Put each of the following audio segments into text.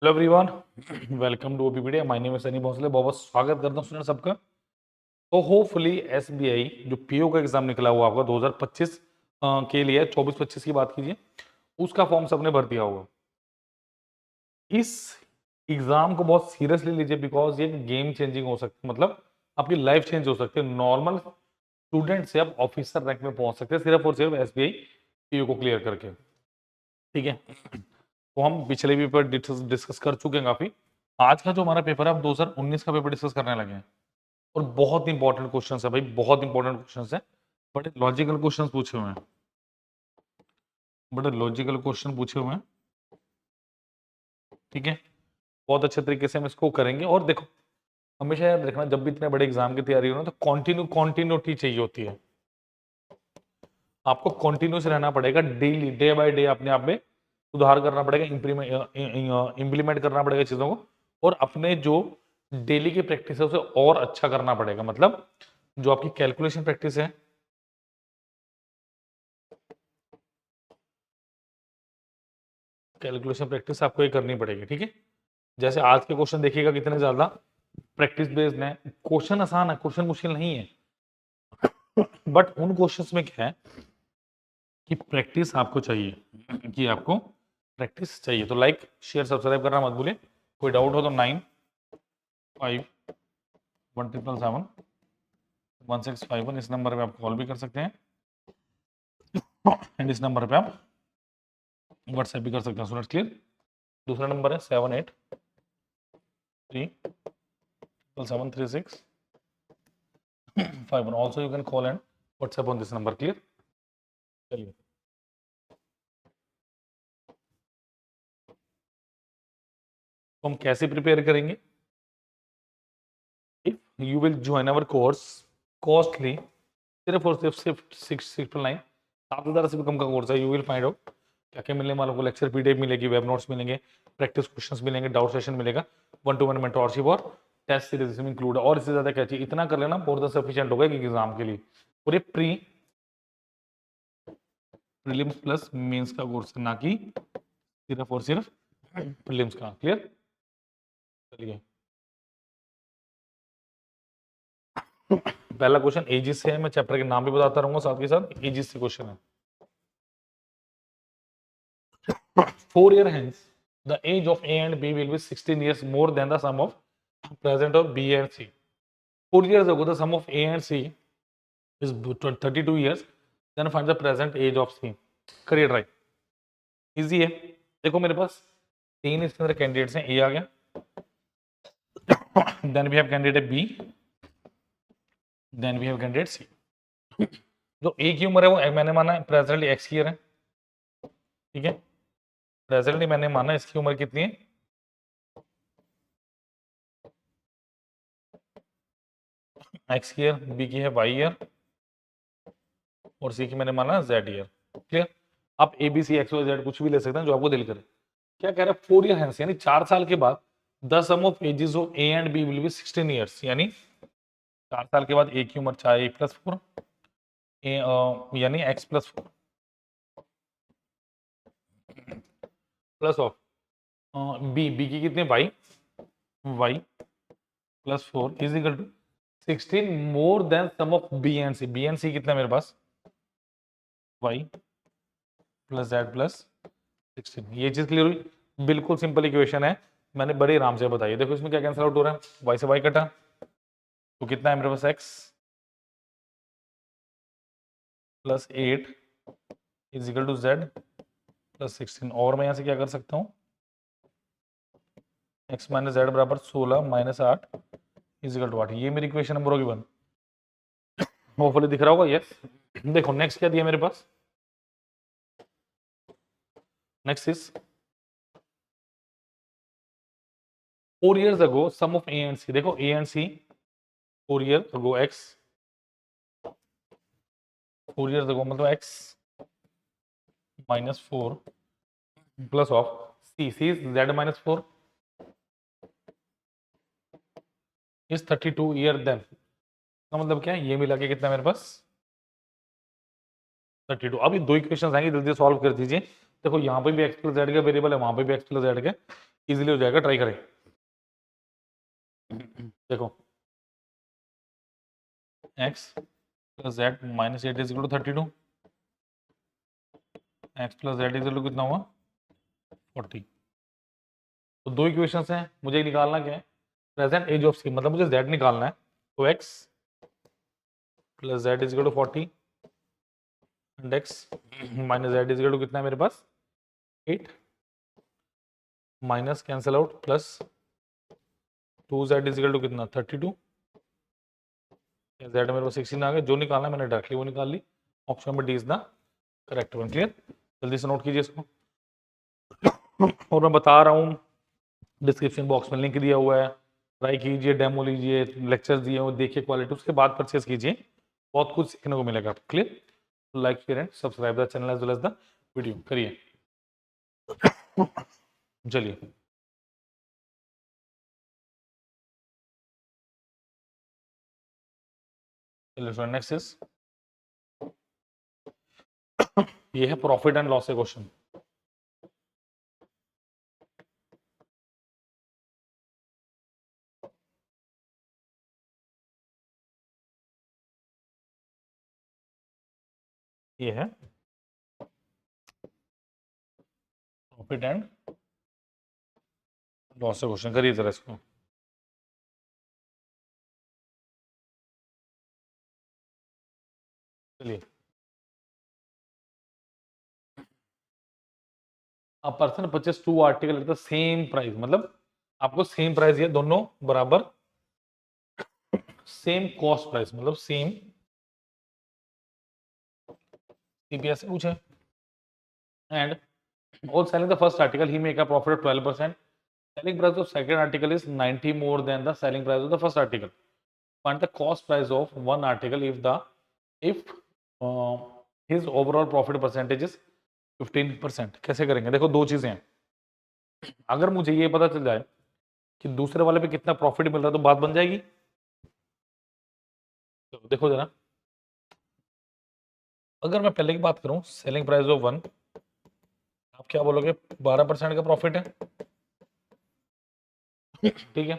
Hello everyone, welcome to OPPD. My name is Sunny Bhosle. बहुत बहुत स्वागत करता हूँ स्टूडेंट सबका। तो होपफुली एसबीआई जो पीओ का एग्जाम निकला हुआ आपका 2025 के लिए 24-25 की बात कीजिए, उसका फॉर्म सबने भर दिया होगा। इस एग्जाम को बहुत सीरियसली लीजिए बिकॉज ये गेम चेंजिंग हो सकती है, मतलब आपकी लाइफ चेंज हो सकती है। नॉर्मल स्टूडेंट से आप ऑफिसर रैंक में पहुंच सकते हैं सिर्फ और सिर्फ एसबीआई पीओ को क्लियर करके। ठीक है, तो हम पिछले भी पेपर डिस्कस कर चुके हैं काफी। आज का जो हमारा पेपर है, अब 2019 का पेपर डिस्कस करने लगे हैं और बहुत इंपॉर्टेंट क्वेश्चंस है भाई, बहुत इंपॉर्टेंट क्वेश्चंस है। बड़े लॉजिकल क्वेश्चंस पूछे हुए हैं, बड़े लॉजिकल क्वेश्चन पूछे हुए हैं। ठीक है, बहुत अच्छे तरीके से हम इसको करेंगे। और देखो, हमेशा याद रखना, जब भी इतने बड़े एग्जाम की तैयारी हो ना, तो कॉन्टिन्यूटी चाहिए होती है। आपको कॉन्टिन्यूस रहना पड़ेगा, डेली डे बाय डे अपने आप में सुधार करना पड़ेगा, इम्प्लीमेंट करना पड़ेगा चीजों को। और अपने जो डेली की प्रैक्टिस है उसे और अच्छा करना पड़ेगा। मतलब जो आपकी कैलकुलेशन प्रैक्टिस है, कैलकुलेशन प्रैक्टिस आपको ये करनी पड़ेगी। ठीक है, जैसे आज के क्वेश्चन देखिएगा कितने ज्यादा प्रैक्टिस बेस्ड है। क्वेश्चन आसान है, क्वेश्चन मुश्किल नहीं है, बट उन क्वेश्चंस में क्या है कि प्रैक्टिस आपको चाहिए, कि आपको प्रैक्टिस चाहिए। तो लाइक शेयर सब्सक्राइब करना मत भूलिए। कोई डाउट हो तो 9517771651 इस नंबर पे आप कॉल भी कर सकते हैं एंड इस नंबर पे आप व्हाट्सएप भी कर सकते हैं। Student clear? दूसरा नंबर है 78373651। Also you can call and WhatsApp on this number. Clear? चलिए, तो हम कैसे प्रिपेयर करेंगे? If you will join our course costly, सिर्फ और सिर्फ 699, 7,000 से भी कम का कोर्स है। यू विल फाइंड आउट क्या क्या मिलने वालों को। लेक्चर पीडीएफ मिलेगी, वेब नोट्स मिलेंगे, प्रैक्टिस क्वेश्चंस मिलेंगे, डाउट सेशन मिलेगा, 1-to-1 मेंटोरशिप और टेस्ट सीरीज इसमें इंक्लूड है। और इससे ज्यादा क्या चाहिए? इतना कर लेना मोर देन सफिशिएंट होगा कि एग्जाम के लिए। और ये प्रीलिम्स प्लस मेंस का कोर्स है, ना कि सिर्फ और सिर्फ प्रीलिम्स का। क्लियर? चलिए, पहला क्वेश्चन एजिस से है। मैं चैप्टर के नाम भी बताता रहूंगा साथ के साथ। एजिस से क्वेश्चन है। 4 year hence, the age of A and B will be 16 years more than the sum of present of B and C. 4 years ago, the sum of A and C is 32 years. Then find the present age of C. करिए try. Easy है। देखो मेरे पास तीन इसके अंदर candidates हैं। A आ गया, then we have candidate B, then we have candidate C. जो ए की उम्र है वो मैंने माना है प्रेजेंटली एक्स ईयर है। ठीक है, प्रेजेंटली मैंने माना इसकी उम्र कितनी है, एक्स ईयर, बी की है वाई ईयर और सी की मैंने माना जेड ईयर। क्लियर? आप A B C X Y Z कुछ भी ले सकते हैं जो आपको दिल करे। क्या कह रहा है? 4 year hence, यानी 4 साल के बाद the sum of ages of A and B will be 16 years। यानी 4 साल के बाद ए की उम्र चाहे ए प्लस 4, यानी X plus 4 plus of B, B की कितने Y, Y plus 4 is equal to 16 more than sum of B and C. B and C कितना है मेरे पास? Y plus Z plus 16। ये चीज क्लियर हुई? बिल्कुल सिंपल इक्वेशन है, मैंने बड़े आराम से बताई। देखो इसमें क्या कैंसिल आउट हो रहा है, वाई से वाई कटा, तो कितना है मेरे पास? X plus 8 is equal to Z plus 16। और मैं यहाँ से क्या कर सकता हूँ? एक्स माइनस जेड बराबर 16 माइनस 8 इज इक्वल टू 8। ये मेरी इक्वेशन नंबर होगी 1। होपफुली दिख रहा होगा। यस। देखो नेक्स्ट क्या दिया मेरे पास? Next is 4 years ago sum of A and C। देखो A and C 4 years ago x, 4 years ago मतलब x minus 4 plus of C, C is z minus 4 is 32 year then। का मतलब क्या है? ये मिला के कितना मेरे पास? 32। अब ये दो इक्वेशंस आएंगे, जल्दी सॉल्व कर दीजिए। देखो यहाँ पे भी x प्लस जेड का वेरिएबल है, वहां पे भी x प्लस जेड का। इजीली हो जाएगा, ट्राई करें। देखो x plus Z minus 8 is equal to 32, x plus Z is equal to कितना हुआ 40। तो दो इक्वेशंस हैं, मुझे निकालना क्या है, प्रेजेंट एज ऑफ सी, मतलब मुझे z निकालना है। तो x plus Z is equal to 40 and x minus Z is equal to कितना है मेरे पास 8, minus cancel out plus 2z is equal to कितना 32, z मेरे पास 16 आ गया। जो निकालना है मैंने डायरेक्टली वो निकाल ली। Option number D is the correct one. Clear? जल्दी से नोट कीजिए इसको। और मैं बता रहा हूँ डिस्क्रिप्शन बॉक्स में लिंक दिया हुआ है, ट्राई कीजिए, डेमो लीजिए, लेक्चर्स दिए हुए देखिए क्वालिटी, उसके बाद परचेज कीजिए, बहुत कुछ सीखने को मिलेगा। Clear? Like share and subscribe the channel as well as the video करिए। चलिए नेक्स्ट इज, ये है प्रॉफिट एंड लॉस क्वेश्चन। ये है प्रॉफिट एंड लॉस क्वेश्चन, करिए जरा इसको। चलिए, a person purchase two article at the same price, मतलब आपको सेम प्राइस ये दोनों बराबर, सेम कॉस्ट प्राइस मतलब सेम सीपीएस से पूछे, and all selling the first article he make a profit of 12%, selling price of second article is 90 more than the selling price of the first article, find the cost price of one article if uh, his overall profit percentage is 15%। कैसे करेंगे? देखो दो चीजें हैं, अगर मुझे ये पता चल जाए कि दूसरे वाले पे कितना प्रॉफिट मिल रहा है तो बात बन जाएगी। तो देखो जरा, अगर मैं पहले की बात करूं सेलिंग प्राइस ऑफ वन, आप क्या बोलोगे 12% का प्रॉफिट है, ठीक है।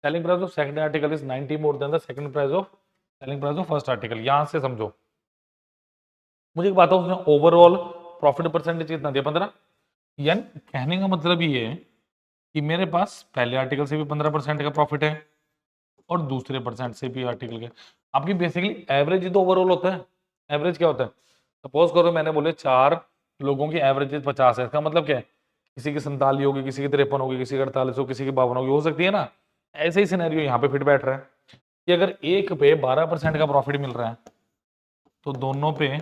Selling price of second article is 90 more than the second price of selling price of first article. यहां से समझो, मुझे एक बात है, उसने ओवरऑल प्रॉफिट परसेंटेज कितना दिया 15, यानी कहने का मतलब ये है कि मेरे पास पहले आर्टिकल से भी 15% का प्रॉफिट है और दूसरे परसेंट से भी आर्टिकल के। आपकी बेसिकली एवरेज ही तो ओवरऑल होता है। एवरेज क्या होता है? सपोज करो मैंने बोले 4 लोगों की एवरेज 50 है, इसका मतलब क्या है, किसी की 47 होगी, किसी की 53 होगी, किसी की 48 होगी, किसी की 52 होगी, हो सकती है ना। ऐसे ही सिनेरियो यहाँ पे फिट बैठ रहा है कि अगर एक पे 12% का प्रॉफिट मिल रहा है तो दोनों पे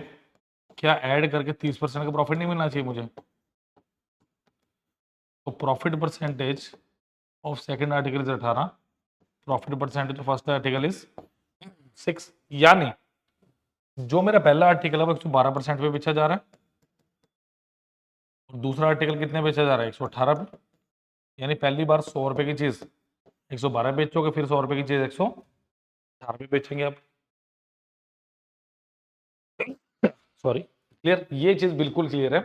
क्या ऐड करके 30% का प्रॉफिट नहीं मिलना चाहिए मुझे? तो profit percentage of second article is 18, profit percentage of first article is 6, यानी जो मेरा पहला आर्टिकल है वो 112% पे बेचा जा रहा है और दूसरा आर्टिकल कितने बेचा जा रहा है 118 पे, यानी पहली बार 100 रुपए की चीज 112 बेचोगे, फिर 100 रुपए की चीज 118 पे बेचेंगे आप। Sorry, clear? ये चीज बिल्कुल क्लियर है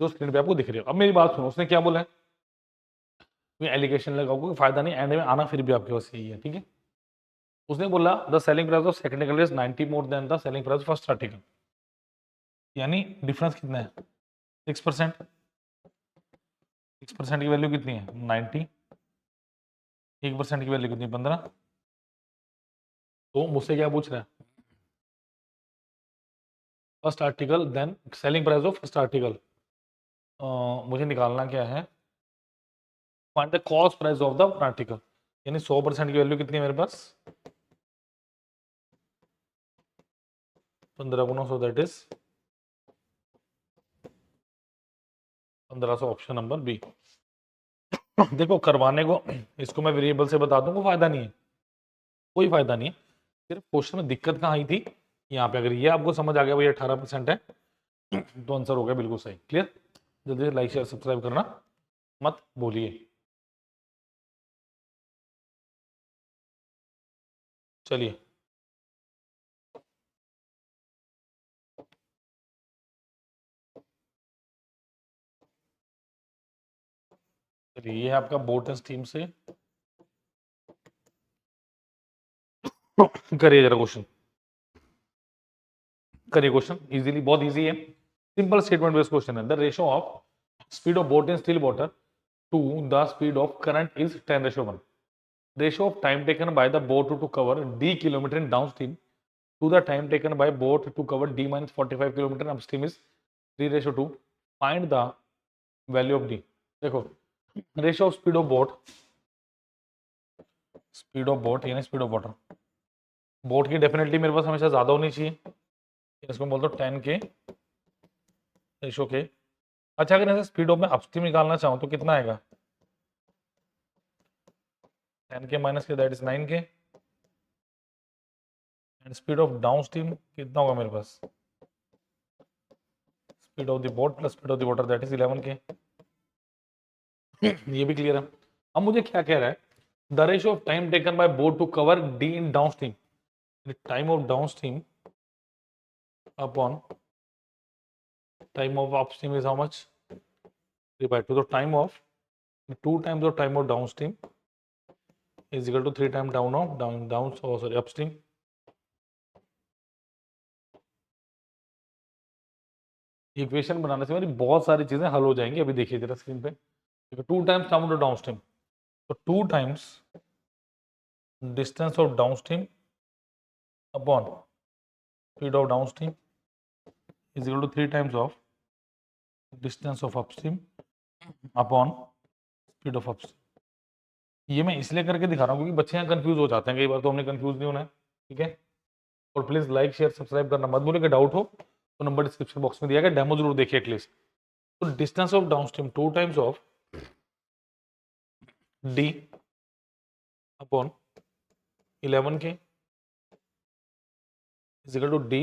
जो स्क्रीन पे आपको दिख रही है। अब मेरी बात सुनो, उसने क्या बोला है, एलिगेशन लगाओ, कोई फायदा नहीं, एंड में आना फिर भी आपके पास यही है, ठीक है। उसने बोला the selling price of second article is 90 more than the selling price of first article, यानी डिफरेंस कितना है 6%। 6% की वैल्यू कितनी है 90, 1% की वैल्यू कितनी 15। तो मुझसे क्या पूछ रहा है, first article then selling price of first article. मुझे निकालना क्या है, find the cost price of the article, यानी 100% की वैल्यू कितनी है मेरे पास 15 गुना 100 that is 1500, option number B. देखो करवाने को इसको मैं वेरिएबल से बता दूं, कोई फायदा नहीं है, कोई फायदा नहीं है। सिर्फ क्वेश्चन में दिक्कत कहाँ आई थी, यहाँ पे अगर ये आपको समझ आ गया भाई 18% है तो आंसर हो गया बिल्कुल सही। क्लियर? जल्दी से लाइक शेयर सब्सक्राइब करना मत भूलिए। चलिए चलिए ये है आपका बोट एंड स्टीम से। करिए जरा क्वेश्चन, करिए क्वेश्चन, इजीली, बहुत इजी है, सिंपल स्टेटमेंट बेस्ड क्वेश्चन है। The ratio of speed of boat in still water to the speed of current is 10:1। Ratio of time taken by the boat to cover d kilometre in downstream to the time taken by boat to cover d minus 45 kilometre upstream is 3:2। find the value of d। देखो ratio of speed of boat, speed of boat यानी speed of water, boat की definitely मेरे पास हमेशा ज्यादा होनी चाहिए, इसको बोल दो 10 के रेशियो के। अच्छा अगर ऐसे स्पीड ऑफ में अपस्ट्रीम निकालना चाहूँ तो कितना आएगा, 10 के माइनस के दैट इज 9 के, एंड स्पीड ऑफ डाउनस्ट्रीम कितना होगा मेरे पास, speed of the boat plus speed of the water that is 11 के। ये भी क्लियर है। अब मुझे क्या कह रहा है, the ratio of time taken by boat to cover D in downstream, time of downstream upon time of upstream is how much, 3/2। तो time of 2 times of time of downstream is equal to 3 times sorry upstream। Equation बनाने से मेरी बहुत सारी चीजें हल हो जाएंगी। अभी देखिए जरा स्क्रीन पे, 2 times time of downstream, तो 2 times distance of downstream upon speed of downstream is equal to 3 times of distance of upstream upon speed of upstream। ये मैं इसलिए करके दिखा रहा हूँ क्योंकि बच्चे यहाँ कंफ्यूज हो जाते हैं कई बार, तो हमने कंफ्यूज नहीं होना है, ठीक है। और प्लीज लाइक शेयर सब्सक्राइब करना मत भूलिए, डाउट हो तो नंबर डिस्क्रिप्शन बॉक्स में दिया गया, डेमो जरूर देखिए एटलीस्ट। तो distance of downstream 2 times of D upon 11 के is equal to D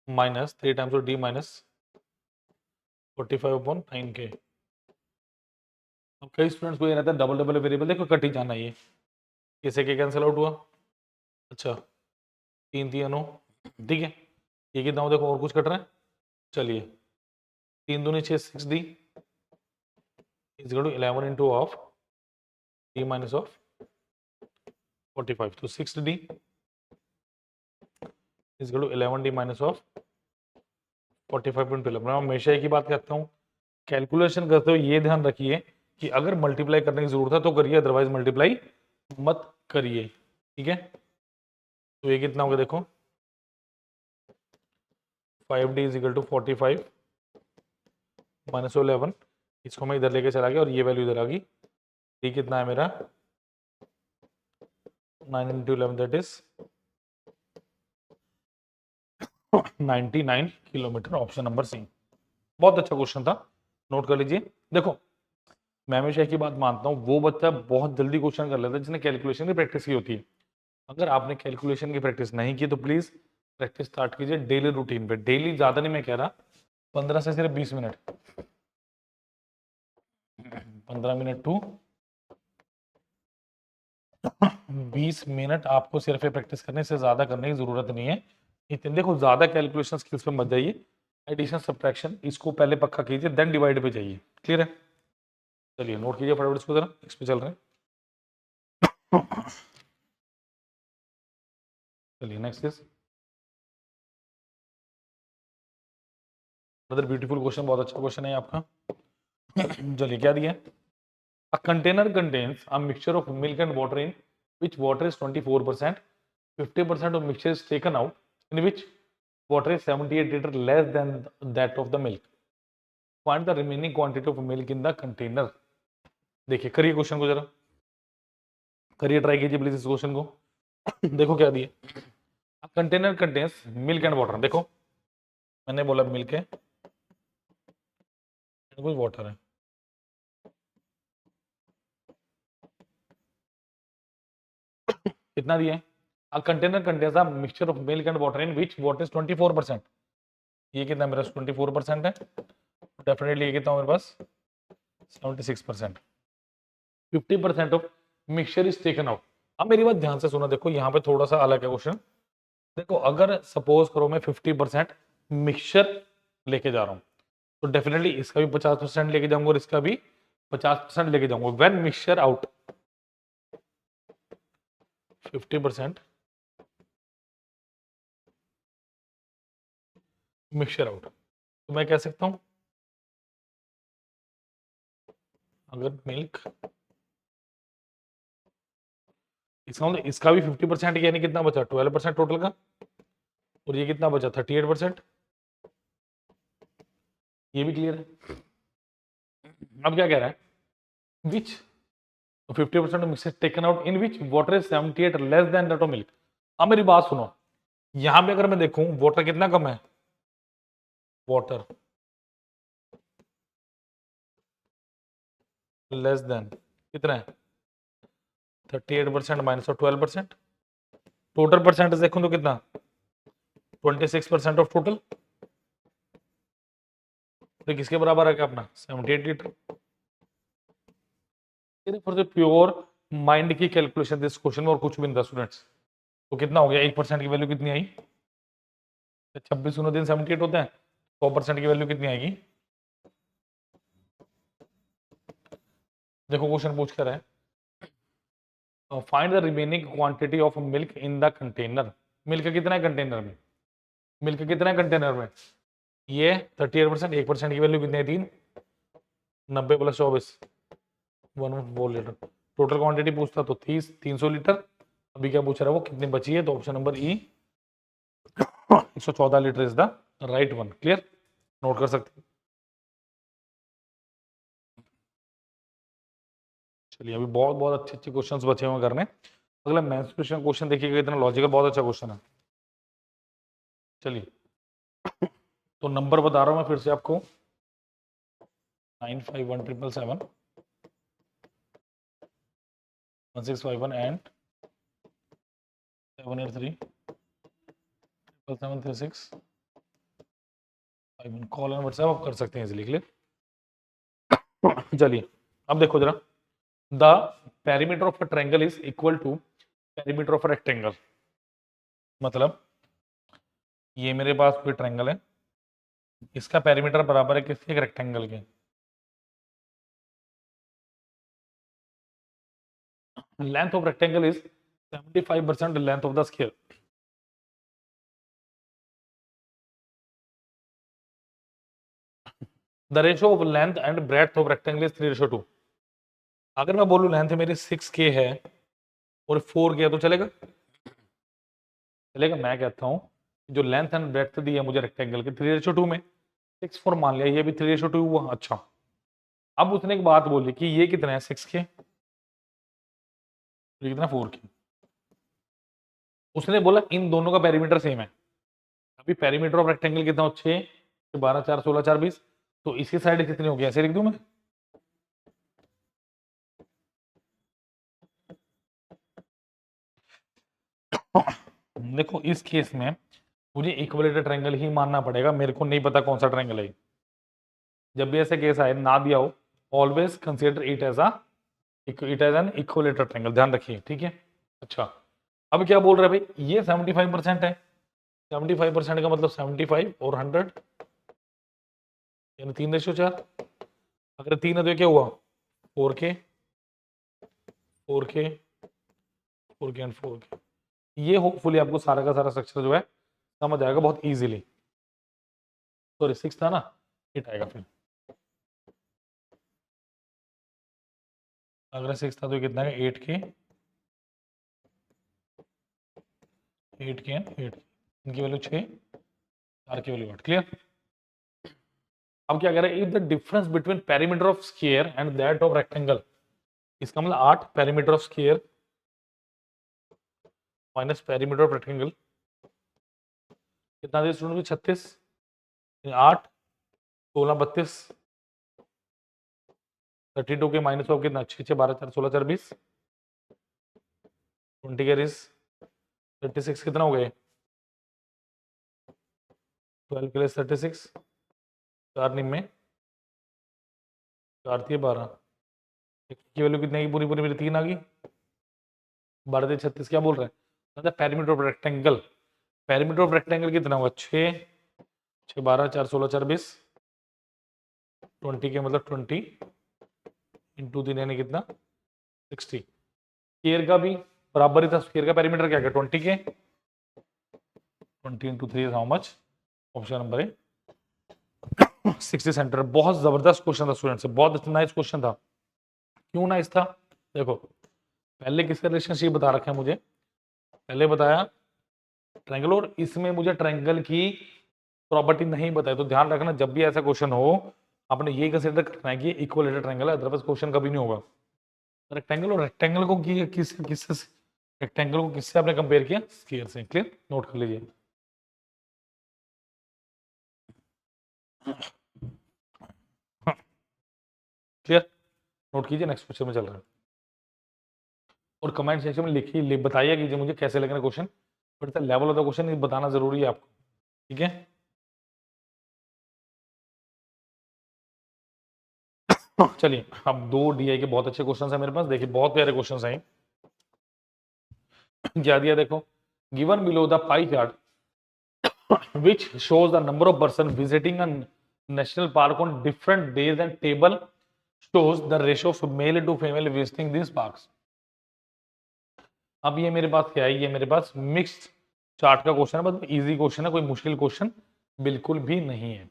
minus 3 times of D minus 45 upon 9 के। अब कई स्टूडेंट्स को ये रहता है डबल डबल वेरिएबल, देखो कट ही जाना, ये किसे के कैंसिल आउट हुआ, अच्छा 3 3 9, ठीक है। ये कितना हो, देखो और कुछ कट रहा है, चलिए 3 दूनी 6 6 D is equal to 11 into of D minus of 45, तो 6 D is equal to 11 D minus of 45 into 11। मैं हमेशा एक ही बात कहता हूँ, कैलकुलेशन करते हुए ये ध्यान रखिए कि अगर मल्टीप्लाई करने की जरूरत है तो करिए, अदरवाइज मल्टीप्लाई मत करिए, ठीक है। तो ये कितना होगा देखो, 5d is equal to 45 minus 11, इसको मैं इधर लेके चला गया और ये वैल्यू इधर आ गई, डी कितना है मेरा 9 into 11 that is 99 kilometre, option number C. बहुत अच्छा क्वेश्चन था, नोट कर लीजिए। देखो मैं हमेशा एक ही बात मानता हूँ, वो बच्चा बहुत जल्दी क्वेश्चन कर लेता है जिसने कैलकुलेशन की प्रैक्टिस की होती है। अगर आपने कैलकुलेशन की प्रैक्टिस नहीं की तो प्लीज प्रैक्टिस स्टार्ट कीजिए डेली रूटीन पे, डेली ज्यादा नहीं मैं कह रहा, 15 से सिर्फ 20 मिनट, 15 मिनट टू 20 मिनट आपको सिर्फ ये प्रैक्टिस करने से ज्यादा करने की जरूरत नहीं है। इतने देखो ज्यादा कैलकुलेशन स्किल्स पे मत जाइए, एडिशन सब्ट्रैक्शन इसको पहले पक्का कीजिए, देन डिवाइड पे जाइए, क्लियर है। चलिए नोट कीजिए फटाफट इसको जरा, इस पे चल रहे हैं। चलिए next is other beautiful question, बहुत अच्छा क्वेश्चन है आपका। चलिए क्या दिया, a container contains a mixture of milk and water in which water is 24%, 50% of mixture is taken out, in which water is 78 liter less than that of the milk, find the remaining quantity of milk in the container। देखिए करिए question को जरा, करिए try कीजिए please इस question को। देखो क्या दिया, container contains milk and water, देखो मैंने बोला मिल्क है कुछ वाटर है, कितना दिया है, a container contains a mixture of milk and water in which water is 24%, ये कितना मेरे पास 24% है, डेफिनेटली ये कितना मेरे पास 76%, 50% of mixture is taken out. अब मेरी बात ध्यान से सुना, देखो यहाँ पे थोड़ा सा अलग है क्वेश्चन। देखो अगर सपोज करो मैं 50% मिक्सचर लेके जा रहा हूँ तो डेफिनेटली इसका भी 50% लेके जाऊंगा और इसका भी 50% लेके जाऊंगा। When mixture out 50% mixture out, तो मैं कह सकता हूं अगर मिल्क, इसका मतलब इसका भी 50% यानी कितना बचा 12% टोटल का, और ये कितना बचा 38%। ये भी क्लियर है। अब क्या कह रहा है, विच 50% of mixture taken out in which water is 78 less than that of milk। अब मेरी बात सुनो, यहां पे अगर मैं देखूं वाटर कितना कम है, वाटर लेस देन कितना है 38% माइनस ऑफ 12%, टोटल परसेंटेज देखूं तो कितना 26% ऑफ टोटल, तो किसके बराबर है क्या अपना 78 litre. For the pure mind की कैलकुलेशन दिस क्वेश्चन में और कुछ भी नहीं था स्टूडेंट्स, तो कितना हो गया 1% की वैल्यू कितनी आई, 26 दिन 78 होते हैं, 100% की वैल्यू कितनी आएगी। देखो क्वेश्चन पूछ कर है, find the remaining quantity of milk in the container. Milk कितना है कंटेनर में, मिल्क कितना है कंटेनर में, ये 38%, 1% की वैल्यू कितनी है 3, 90 प्लस 24 114 लीटर। टोटल क्वांटिटी पूछता तो 300 लीटर, अभी क्या पूछ रहा है वो कितनी बची है, तो option number E 114 litre is the right one. Clear, note कर सकते हैं। चलिए अभी बहुत बहुत अच्छे अच्छे क्वेश्चंस बचे हुए करने। अगला मेंस्ट्रुएशन क्वेश्चन देखिएगा, इतना लॉजिकल बहुत अच्छा क्वेश्चन है। चलिए तो नंबर बता रहा हूं मैं फिर से आपको 951777 1651 एंड 783 7736 कॉल एंड व्हाट्सएप आप कर सकते हैं इजीली। क्लियर, चलिए अब देखो जरा, the perimeter of a triangle is equal to perimeter of a rectangle. मतलब ये मेरे पास कोई ट्रायंगल है, इसका पेरीमीटर बराबर है किसके, एक रेक्टेंगल के। Length of rectangle is 75% length of the square. The ratio of length and breadth of rectangle is 3:2। अगर मैं बोलूं लेंथ मेरी 6K है और 4K है तो चलेगा, चलेगा। मैं कहता हूं जो लेंथ एंड ब्रेड्थ दी है मुझे रेक्टेंगल के 3:2 में, 6 4 मान लिया, ये भी 3:2 हुआ। अच्छा, अब उसने एक बात बोली कि ये कितना है 6K, ये कितना 4K। उसने बोला इन दोनों का पेरीमीटर सेम है। अभी पेरीमीटर ऑफ रेक्टेंगल कितना हो 6 12 4 16 4 20, तो इसकी साइड कितनी होगी, ऐसे लिख दूं मैं। देखो इस केस में मुझे इक्विलेटरल ट्रायंगल ही मानना पड़ेगा, मेरे को नहीं पता कौन सा ट्रायंगल है। जब भी ऐसे केस आए ना दिया हो, always consider it as an equilateral triangle, ध्यान रखिए, ठीक है। अच्छा, अब क्या बोल रहे हैं भाई, ये 75% है, 75% का मतलब 75 और 100 यानी 3:4। अगर 3 है तो क्या हुआ 4K 4K 4K and 4K। ये होपफुली आपको सारा का सारा स्ट्रक्चर जो है समझ आएगा बहुत इजीली। सॉरी 6 था ना, 8 आएगा फिर। अगर 6 था तो कितना है 8K 8K एंड 8K, इनकी वैल्यू 6, 4 की वैल्यू 8। क्लियर। अब क्या कह रहा है, if the difference between perimeter of square and that of rectangle, इसका मतलब 8 perimeter of square minus perimeter of rectangle कितना दे स्टूडेंट, 36, 8 16 32, 32 के माइनस ऑफ कितना 6 6 12 4 16 4 20, 20 के रिस 36 कितना हो गए 12 के लिए 36, 4 निम में 4 थी 12 की वैल्यू कितनी आएगी, पूरी पूरी मेरी 3 आ गई। 12 36 क्या बोल रहे हैं, perimeter of rectangle, perimeter of rectangle कितना होगा 6 6 12 4 16 4 20, 20 के मतलब 20 इंटू 3 यानी कितना 60। स्क्वायर का भी बराबर ही था, स्क्वायर का पेरीमीटर क्या क्या 20 के 20 into 3 how much, option number A 60 centimetre. बहुत जबरदस्त क्वेश्चन था स्टूडेंट से, बहुत नाइस क्वेश्चन था। क्यों नाइस था, देखो पहले किसका रिलेशनशिप बता रखा है मुझे, पहले बताया ट्रायंगल, और इसमें मुझे ट्रायंगल की प्रॉपर्टी नहीं बताई। तो ध्यान रखना जब भी ऐसा क्वेश्चन हो आपने ये कंसीडर करना है कि इक्विलेटरल ट्रायंगल है, अदरवाइज क्वेश्चन कभी नहीं होगा। रेक्टेंगल और रेक्टेंगल को किससे रेक्टेंगल को किससे आपने कंपेयर किया, स्क्वायर से। क्लियर, नोट कर लीजिए। क्लियर, नोट कीजिए, नेक्स्ट क्वेश्चन में चल रहा है। और कमेंट सेक्शन में लिखिए, बताइए कीजिए मुझे कैसे लग रहा है question, but level of the question बताना जरूरी है आपको, ठीक है। चलिए, अब दो डीआई के बहुत अच्छे क्वेश्चन है मेरे पास, देखिए बहुत प्यारे क्वेश्चन हैं। क्या दिया देखो, given below the pie chart which shows the number of person visiting a national park on different days and table shows the ratio of male to female visiting these parks। अब ये मेरे पास क्या है, ये मेरे पास मिक्स्ड चार्ट का question है, मतलब इजी क्वेश्चन है, कोई मुश्किल क्वेश्चन बिल्कुल भी नहीं है।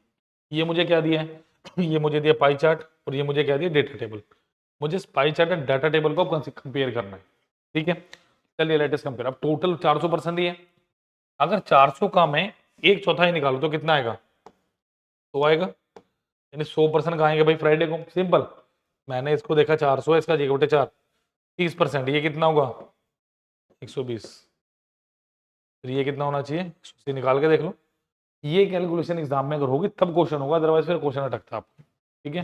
ये मुझे क्या दिया है, ये मुझे दिया पाई चार्ट, और ये मुझे क्या दिया डेटा टेबल। मुझे pie chart and data table को कंपेयर करना है, ठीक है। चलिए लेट अस कंपेयर। अब टोटल 400% ही है, अगर 400 का मैं एक चौथाई निकालू तो कितना आएगा, तो आएगा, यानी 100% कहाँ आएंगे भाई फ्राइडे को। सिंपल, मैंने इसको देखा 400 है, इसका 1/4 30%, ये कितना होगा 120, फिर ये कितना होना चाहिए 180, निकाल के देख लो। ये कैलकुलेशन एग्जाम में अगर होगी तब क्वेश्चन होगा, अदरवाइज फिर क्वेश्चन अटकता आपको, ठीक है।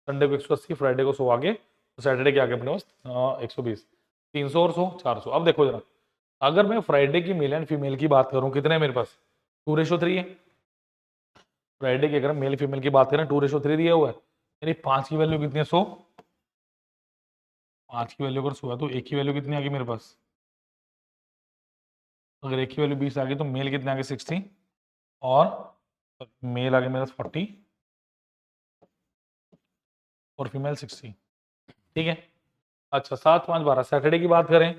संडे को 180, फ्राइडे को 100 आगे, तो सैटरडे के आगे अपने पास 120, 300 और 100 400। अब देखो जरा, अगर मैं फ्राइडे की मेल एंड फीमेल की बात करूं, कितने मेरे पास 2:3 है। फ्राइडे की अगर मेल फीमेल की बात करें 2:3 दिया हुआ है, यानी 5 की वैल्यू कितनी है 100, 5 की वैल्यू अगर 100 है तो एक की वैल्यू कितनी आ गई मेरे पास, अगर एक की वैल्यू 20 आ गई तो मेल कितने आ गए 60, और मेल आ गए मेरे पास 40 और फीमेल 60, ठीक है। अच्छा 7 5 12, सैटरडे की बात करें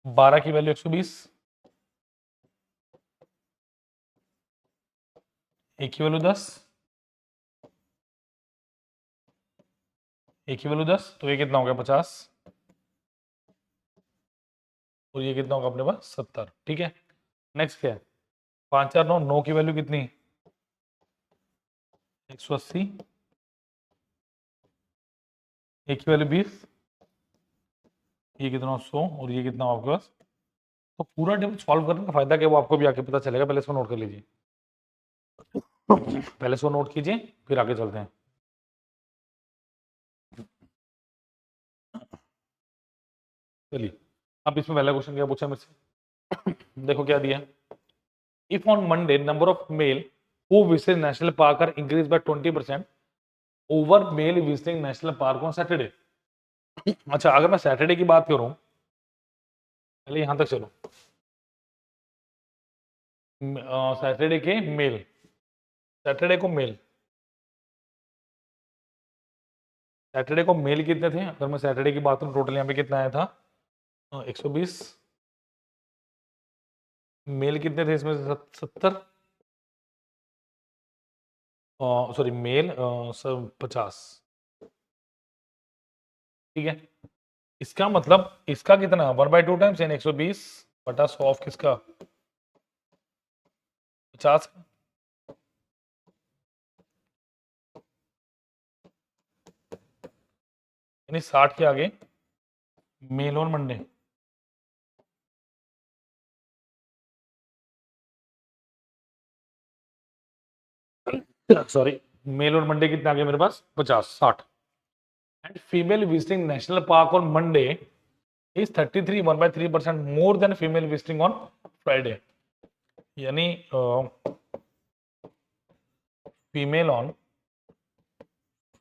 12 की वैल्यू 120, एक की वैल्यू 10, एक की वैल्यू 10, तो ये कितना हो गया 50, और ये कितना होगा अपने पास 70, ठीक है। नेक्स्ट क्या है, 5 4 9, 9 की वैल्यू कितनी 180, एक की वैल्यू 20, ये कितना 100, और ये कितना आपके पास। तो पूरा टेबल सॉल्व करने का फायदा क्या, वो आपको भी आगे पता चलेगा, पहले इसको नोट कर लीजिए, पहले इसको नोट कीजिए फिर आगे चलते हैं। चलिए, अब इसमें पहला क्वेश्चन क्या पूछा मेरे से, देखो क्या दिया, if on Monday number of male who visit national park are increase by 20% over male visiting national park on Saturday. अच्छा अगर मैं सैटरडे की बात करूं, पहले यहां तक चलो, सैटरडे के मेल, सैटरडे को मेल, सैटरडे को मेल कितने थे, अगर मैं सैटरडे की बात करूं टोटल यहाँ पे कितना आया था 120, मेल कितने थे इसमें से 70, सॉरी मेल 50, ठीक है। इसका मतलब इसका कितना 1/2 टाइम्स यानी 120 बटा 100 ऑफ किसका 50 का, यानी 60 के आगे मेल और मंडे, सॉरी मेल और मंडे कितने आगे मेरे पास 50 60, and female visiting national park on Monday is 33 1/3% more than female visiting on Friday, यानी female on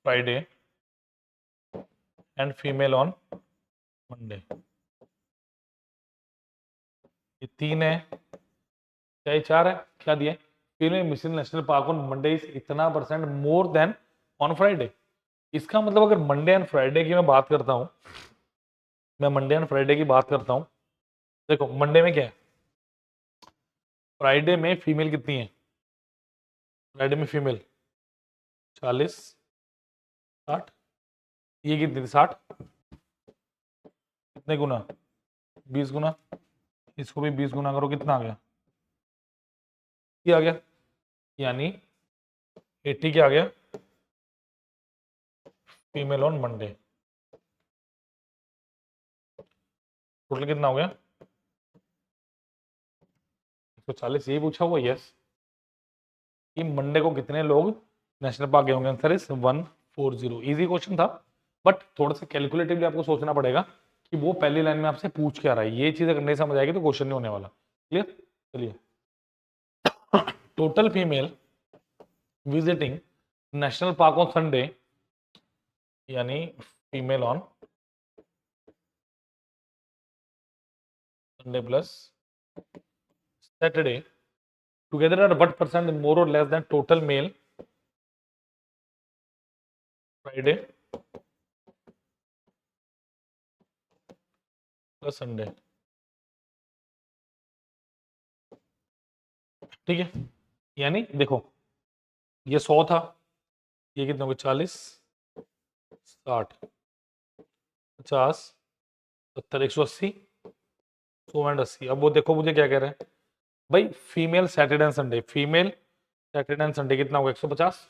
Friday and female on Monday, ये 3 है, क्या ये 4 है, क्या दिया female visiting national park on Monday is इतना percent more than on Friday, इसका मतलब अगर मंडे एंड फ्राइडे की मैं बात करता हूँ, मैं मंडे एंड फ्राइडे की बात करता हूँ, देखो मंडे में क्या है, फ्राइडे में फीमेल कितनी है, फ्राइडे में फीमेल 40 60, ये कितनी थी 60, कितने गुना 20 गुना, इसको भी 20 गुना करो, कितना आ गया, ये आ गया, यानी 80 क्या आ गया फीमेल ऑन मंडे। टोटल कितना हो गया 140, यही पूछा हुआ, यस, कि मंडे को कितने लोग नेशनल पार्क गए होंगे, आंसर इज 140। इजी क्वेश्चन था, बट थोड़ा सा कैलकुलेटिवली आपको सोचना पड़ेगा कि वो पहली लाइन में आपसे पूछ क्या रहा है, ये चीज अगर नहीं समझ आएगी तो क्वेश्चन नहीं होने वाला। क्लियर, चलिए, total female visiting national park on Sunday, यानी female on Sunday plus Saturday together are what percent more और less than total male Friday plus Sunday. ठीक है, यानी देखो ये 100 था, ये कितने हो गए 40 60 50 70 180 100 एंड 80। अब वो देखो मुझे क्या कह रहे हैं, भाई female Saturday and Sunday, female Saturday and Sunday कितना होगा 150,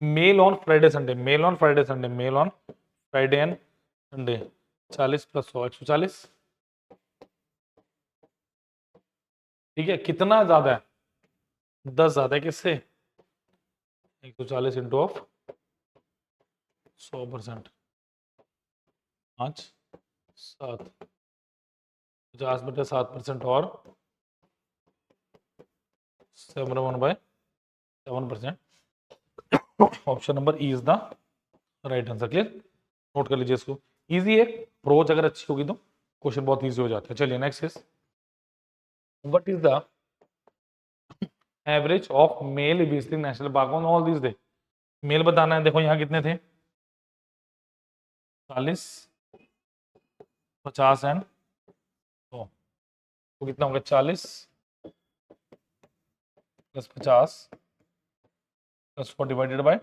male on Friday Sunday, male on Friday Sunday, male on Friday and Sunday 40 plus 100 140। ठीक है, कितना ज्यादा है 10 ज्यादा है किससे, 140 इंटू ऑफ 100%, 5 7 50/7% और 7/7%। Option number E is the right answer. Clear, note कर लीजिए इसको, इजी है, अप्रोच अगर अच्छी होगी तो क्वेश्चन बहुत इजी हो जाता है। चलिए next is, what is the average of male visiting national park on all this day. Male बताना है, देखो यहाँ कितने थे 40 50 एंड 100, तो कितना होगा 40 plus 50 plus 4 divided by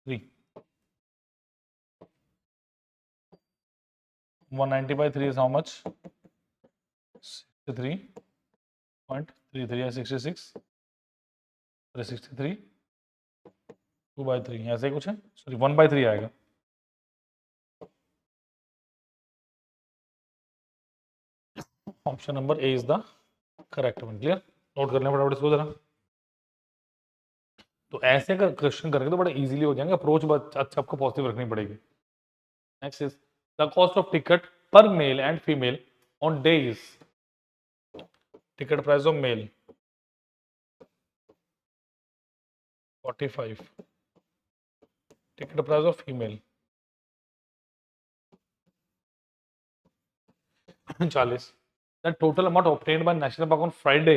3, 190/3 is how much, 63.33 या 66 63 2/3 ऐसे ही कुछ है, सॉरी 1/3 आएगा। Option number A is the correct one. Clear, note करना फटाफट इसको जरा। तो ऐसे अगर क्वेश्चन करेंगे तो बड़ा इजीली हो जाएंगे, अप्रोच अच्छा आपको पॉजिटिव रखनी पड़ेगी। Next is the cost of ticket per male and female on days, ticket price of male 45, ticket price of female 40। The total amount obtained by national park on Friday,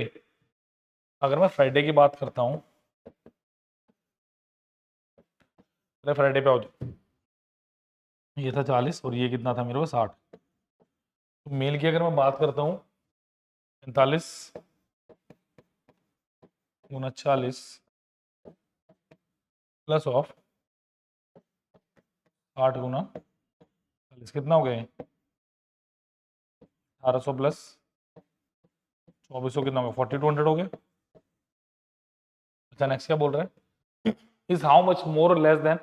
अगर मैं Friday की बात करता हूँ, Friday पे आओ, ये था 40 और ये कितना था मेरे को 60, तो मेल की अगर मैं बात करता हूँ 45 गुना 40 प्लस ऑफ 60 गुना 40 कितना हो गए 1800 प्लस 2400 कितना हो गया 4200 हो गया। अच्छा नेक्स्ट क्या बोल रहा है, इज हाउ मच मोर और less than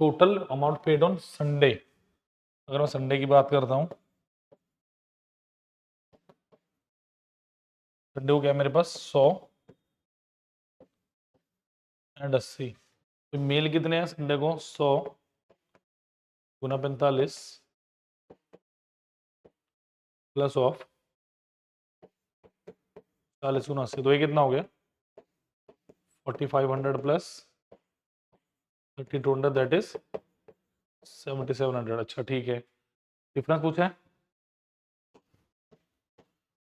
total amount paid on Sunday. अगर मैं संडे की बात करता हूँ, संडे हो गया मेरे पास 100 एंड 80, तो मेल कितने हैं संडे को 100 गुना 45 प्लस ऑफ 40 गुना 80, तो ये कितना हो गया 4500 प्लस 3200 दैट इज 7700। अच्छा ठीक है, डिफरेंस पूछा है,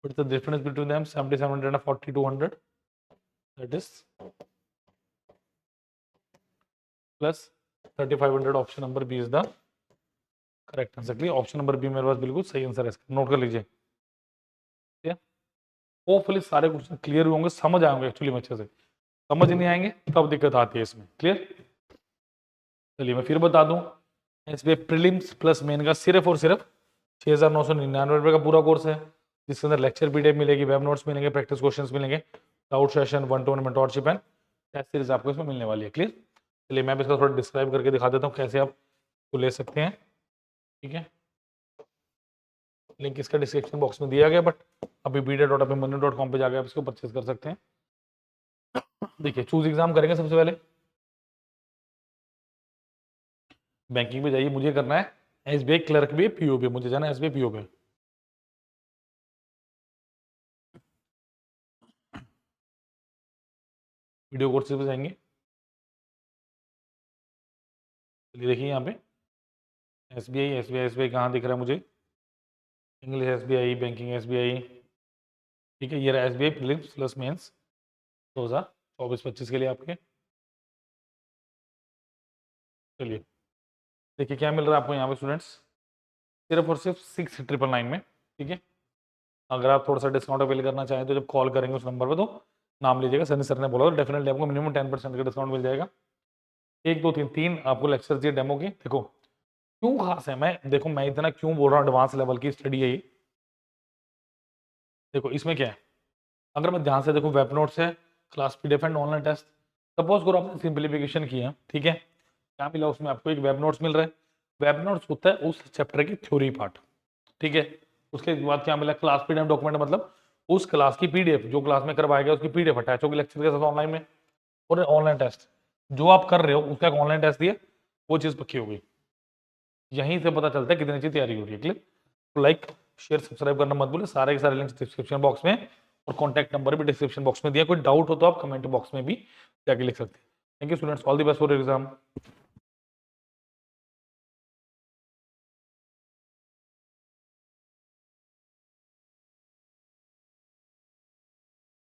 what is the difference between them 7700 and 4200, that is plus 3500 option number B is the correct answer. Clear, option number B मेरे पास बिल्कुल सही आंसर है इसका, नोट कर लीजिए। ठीक है, होपफुली सारे क्वेश्चन क्लियर होंगे, समझ आएंगे एक्चुअली में अच्छे से। समझ नहीं आएंगे तब दिक्कत आती है इसमें। क्लियर, चलिए मैं फिर बता दूं, एसबीआई प्रीलिम्स प्लस मेन का सिर्फ और सिर्फ 6,999 रुपये का पूरा कोर्स है, जिसके अंदर लेक्चर पीडीएफ मिलेगी, वेब नोट्स मिलेंगे, प्रैक्टिस क्वेश्चंस मिलेंगे, doubt session, 1-to-1 mentorship and test series आपको इसमें मिलने वाली है। क्लियर, चलिए मैं इसका थोड़ा डिस्क्राइब करके दिखा देता हूँ कैसे आप इसको ले सकते हैं। ठीक है, लिंक इसका डिस्क्रिप्शन बॉक्स में दिया गया, बट अभी bda.abhimanyu.com पे जाकर आप इसको परचेज कर सकते हैं। देखिए चूज एग्जाम करेंगे सबसे पहले, बैंकिंग पे जाइए, मुझे करना है एसबीआई क्लर्क भी, पीओ भी, मुझे जाना है एसबीआई पीओ पे। वीडियो कोर्सेज पे जाएंगे, चलिए देखिए यहाँ पे एसबीआई एसबीआई एसबीआई कहाँ दिख रहा है मुझे, इंग्लिश एसबीआई, बैंकिंग एसबीआई। ठीक है, ये रहा एसबीआई प्रीलिम्स प्लस मेंस 2024-25 के लिए आपके। चलिए देखिए क्या मिल रहा है आपको यहाँ पे स्टूडेंट्स, सिर्फ और सिर्फ 6,999 में। ठीक है, अगर आप थोड़ा सा डिस्काउंट अवेल करना चाहें तो जब कॉल करेंगे उस नंबर पे तो नाम लीजिएगा, सनी सर ने बोला तो डेफिनेटली आपको मिनिमम 10% का डिस्काउंट मिल जाएगा। 1 2 3 3 आपको लेक्चर दिए डेमो के। देखो क्यों खास है, मैं देखो मैं इतना क्यों बोल रहा हूँ, एडवांस लेवल की स्टडी है ये। देखो इसमें क्या है, अगर मैं ध्यान से देखो, वेब नोट्स है, class PDF and online test. Suppose करो आपने सिंप्लीफिकेशन किया, ठीक है, क्या मिला उसमें आपको, एक वेब नोट्स मिल रहा है। वेब नोट्स होता है उस चैप्टर की थ्योरी पार्ट। ठीक है, उसके बाद क्या मिला, क्लास पीडीएफ डॉक्यूमेंट, मतलब उस क्लास की पीडीएफ जो क्लास में करवाया गया उसकी पीडीएफ अटैच होगी लेक्चर के साथ ऑनलाइन में। और ऑनलाइन टेस्ट जो आप कर रहे हो उसका एक ऑनलाइन टेस्ट दिया, वो चीज पक्की हो गई। यहीं से पता चलता है कितनी अच्छी तैयारी हो रही है। क्लियर, तो लाइक शेयर सब्सक्राइब करना मत भूलिए, सारे के सारे लिंक्स डिस्क्रिप्शन बॉक्स में और कॉन्टैक्ट नंबर भी डिस्क्रिप्शन बॉक्स में दिया। कोई डाउट हो तो आप कमेंट बॉक्स में भी जाके लिख सकते हैं। Thank you students, all the best for exam.